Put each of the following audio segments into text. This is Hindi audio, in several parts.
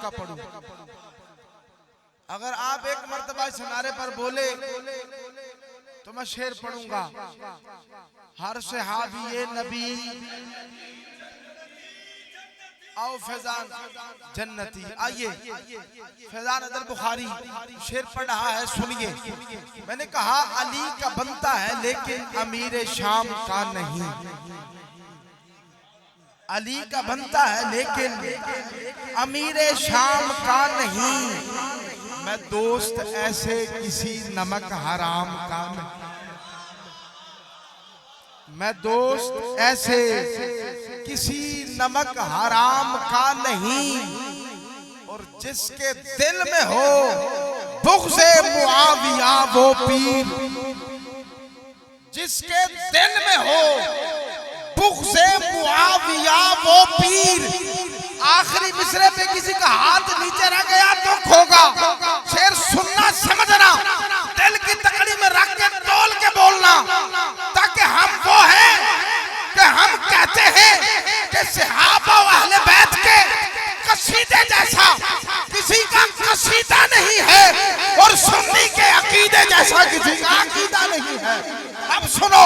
का पढ़ूं। अगर आप एक मर्तबा इस नारे पर बोले तो मैं शेर पढ़ूंगा, हर सहाबी ये नबी आओ फैजान जन्नती। आइए फैजान अदल बुखारी शेर पढ़ रहा है, सुनिए। मैंने कहा अली का बनता है लेकिन अमीर शाम का नहीं। अली का बनता है लेकिन अमीर शाम का नहीं। मैं दोस्त ऐसे किसी नमक हराम का नहीं। मैं दोस्त ऐसे किसी नमक हराम का नहीं। और जिसके दिल में हो बुग़्ज़े मुआविया वो पीर, जिसके दिल में हो बुग़्ज़े मुआविया वो पीर। आखिरी मिसरे पे किसी का हाथ नीचे रह गया तो खोगा। शेर सुनना समझना, दिल की तकड़ी में रख के तोल के बोलना, ताकि हम वो हैं कि हम कहते हैं कि सहाबा व अहले बैत के कसीदे जैसा किसी का कसीदा नहीं है और सुन्नी के अकीदे जैसा किसी का अकीदा नहीं है। अब सुनो,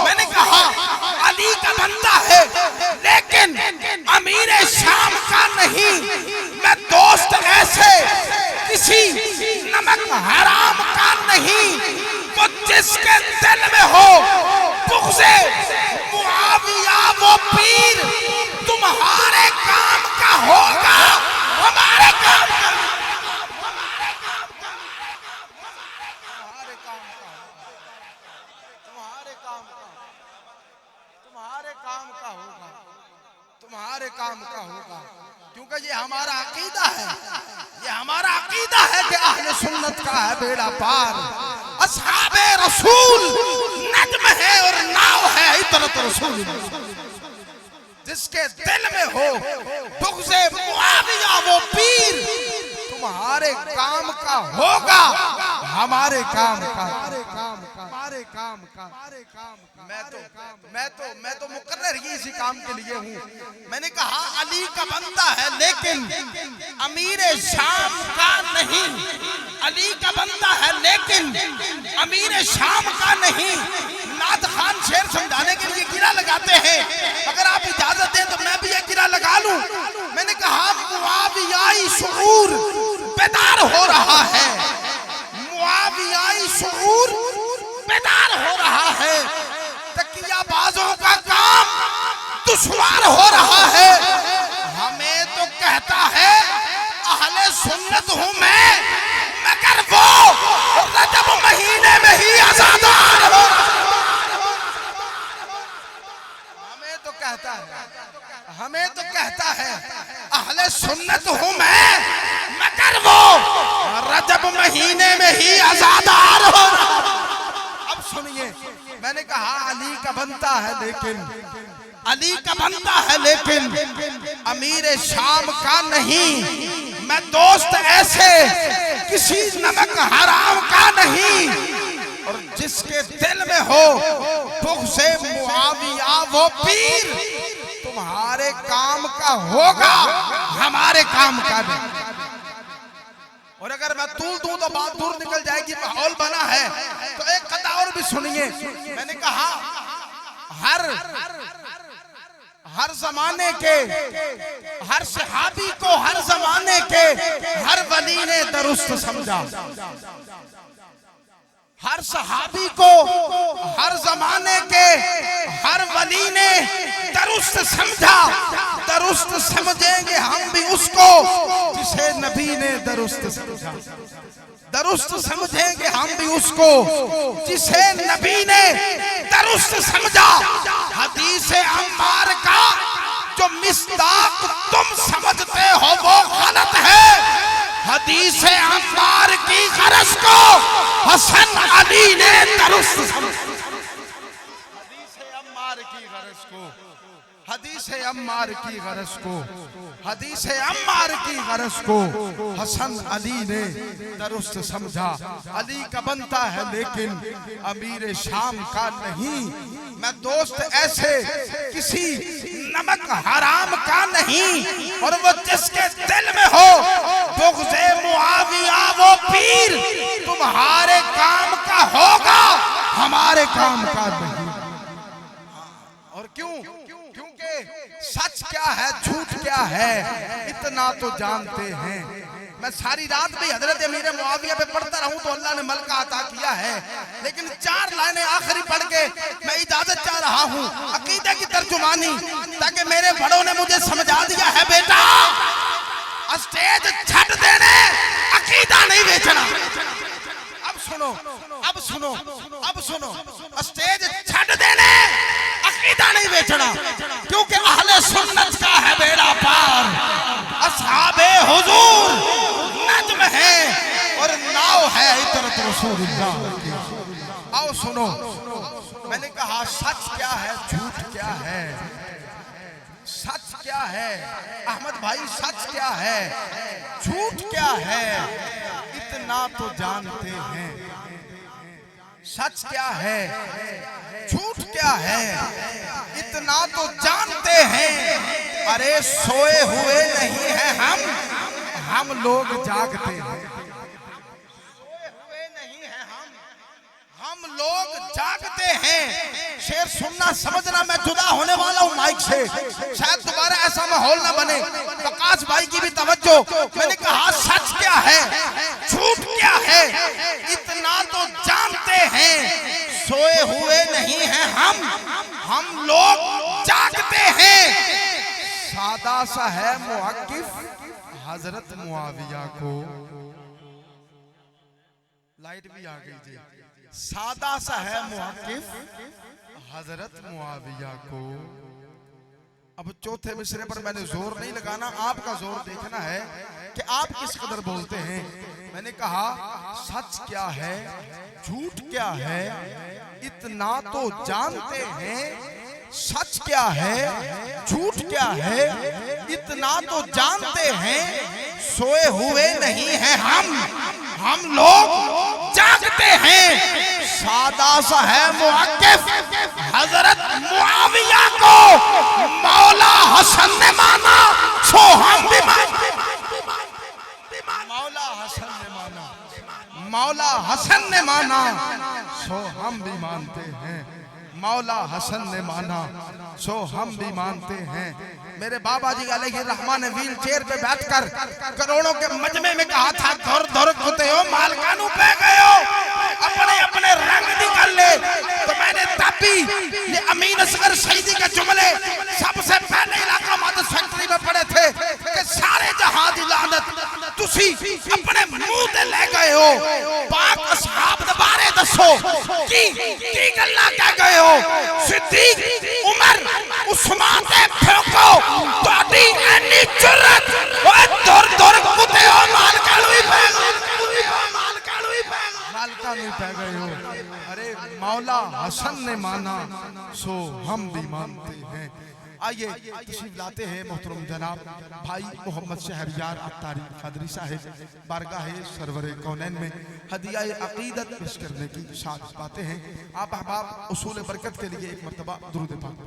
मैंने कहा अली का बनता है लेकिन अमीर शाम का नहीं। मैं दोस्त ऐसे किसी नमक हराम का नहीं। वो जिसके दिल में हो बुग़्ज़े मुआविया वो पीर। तुम्हारे काम का होगा हमारे काम का, तुम्हारे काम का होगा, तुम्हारे काम का होगा। क्योंकि ये हमारा अकीदा है, ये हमारा अकीदा है कि अहले सुन्नत का है बेड़ा पार। असहाबे रसूल नज्म है और नाव है इतरत रसूल। जिसके दिल में हो बुग़्ज़े मुआविया वो पीर। तुम्हारे काम का होगा हमारे काम का, हमारे काम का। मैं तो मुकर्रर ही इसी काम के लिए हूँ। मैंने कहा अली का बनता है लेकिन अमीर शाम का नहीं। अली का बनता है लेकिन अमीर शाम का नहीं। नाथ खान शेर समझाने के लिए गिरा लगाते हैं, अगर आप इजाजत दें तो मैं भी ये गिरा लगा लूं। मैंने कहा मुआवियाई शऊर बेदार हो रहा है, मुआवियाई शऊर बेदार हो रहा है। तकियाबाजों का काम दुश्वार हो रहा है। हमें तो कहता है अहले सुन्नत हूं मैं, मगर वो रजब महीने में ही आज़ादार हो। हमें तो कहता है अहले सुन्नत हूं मैं, मगर वो रजब महीने में ही आज़ादार हो। अब सुनिए, मैंने कहा अली का बनता है लेकिन, अली का बनता है लेकिन अमीर शाम का नहीं। मैं दोस्त ऐसे किसी नमक हराम का नहीं। और जिसके दिल में हो बुग़्ज़े मुआविया वो पीर। तुम्हारे काम का होगा हमारे काम का नहीं। और अगर मैं तूल दूं तो बात दूर निकल जाएगी। माहौल बना है तो एक कथा और भी सुनिए। मैंने कहा हर जमाने के हर सहाबी को हर जमाने के हर वली ने दुरुस्त समझा। हर सहाबी को हर जमाने के हर वली ने दुरुस्त समझा। दुरुस्त समझेंगे हम भी उसको जिसे नबी ने दुरुस्त समझा। दुरुस्त समझेंगे हम भी उसको जिसे नबी ने दुरुस्त समझा। हदीस अम्मार का जो मिस्दाक तुम समझते हो वो गलत है। हदीस अम्मार की गरज को हसन अली ने दुरुस्त समझा। हदीस अम्मार की गरज को, हदीस अम्मार की गरज को हसन अली ने दुरुस्त समझा। अली का बनता है लेकिन अमीर शाम का नहीं। मैं दोस्त ऐसे किसी नमक हराम का नहीं। और वो जिसके दिल में हो काम का नहीं। और क्यों? क्योंकि सच क्या है झूठ क्या है इतना तो जानते हैं। मैं सारी रात भी हजरत अमीर मुआविया पे पढ़ता रहूं तो अल्लाह ने मलका अता किया है, लेकिन 4 लाइनें आखिरी पढ़ के मैं इजाजत चाह रहा हूं अकीदा की तर्जुमानी, ताकि मेरे बड़ों ने मुझे समझा दिया है बेटा स्टेज छट देने अकीदा नहीं बेचना। अब सुनो अब सुनो अब सुनो, स्टेज छट देने अकीदा नहीं बेचना, क्योंकि अहले सुन्नत का है बेड़ा पार, असहाबे हुजूर नज्म है और नाव है इतरत रसूलुल्लाह की। आओ सुनो, मैंने कहा सच क्या है झूठ क्या है। सच क्या है अहमद भाई, सच क्या है झूठ क्या है इतना तो जानते हैं। सच क्या है झूठ क्या है इतना तो जानते हैं। अरे सोए हुए नहीं हैं हम लोग जागते हैं। सोए हुए नहीं हैं हम लोग जागते हैं। शेर सुनना समझना, मैं जुदा होने वाला हूँ माइक से, शायद दोबारा ऐसा माहौल ना बने। प्रकाश भाई की भी तवज्जो। मैंने कहा सच क्या है झूठ क्या है इतना तो जानते हैं। सोए हुए नहीं हैं हम लोग जागते हैं। सादा सा है मुअक्किफ हजरत मुआविया को। लाइट भी आ गई थी। सादा सा है मुअक्किफ हजरत मुआविया को। अब चौथे मिसरे पर मैंने जोर नहीं लगाना, आपका जोर देखना है कि आप किस कदर बोलते हैं। मैंने कहा सच क्या है झूठ क्या है इतना तो जानते हैं। सच क्या है झूठ क्या है इतना तो जानते हैं। सोए हुए नहीं हैं हम लोग जागते हैं। सादा सा है मुअक्किफ हजरत मुआविया को मौला हसन ने माना, सो हम भी मानते। मौला हसन ने माना, मौला हसन ने माना, सो हम भी मानते हैं। मौला हसन ने माना, सो हम भी मानते हैं। मेरे बाबा जी अलैहि रहमान ने व्हील चेयर पे बैठकर करोड़ों के मजमे में कहा था, धुर धुर कुते हो मालकानू पे गए हो, अपने अपने रंग निकाल ले। तो मैंने तब भी ये अमीन असगर शहीदी के जुमले सबसे पहले इलाका मदद फैक्ट्री में पड़े थे कि सारे जहां दी लानत तुसी अपने मुंह ते ले गए हो। पाक असहाब दे बारे दसो की गल्ला कह गए हो। सिद्दीक उमर उस्मान दे फेंको तोड़ी एनी जुर्रत ओए धुर धुर कुते हो मालकानू ही पे गए हो। अरे मौला हसन ने माना, सो हम भी मानते हैं। आइए तशरीफ लाते हैं मोहतरम जनाब भाई मोहम्मद शहरयार अत्तारी कादरी साहिब बारगाह सरवर कौनैन में हदिया अकीदत पेश करने की शान पाते हैं। आप अहबाब उसूल बरकत के लिए एक मर्तबा दुरूद पाक।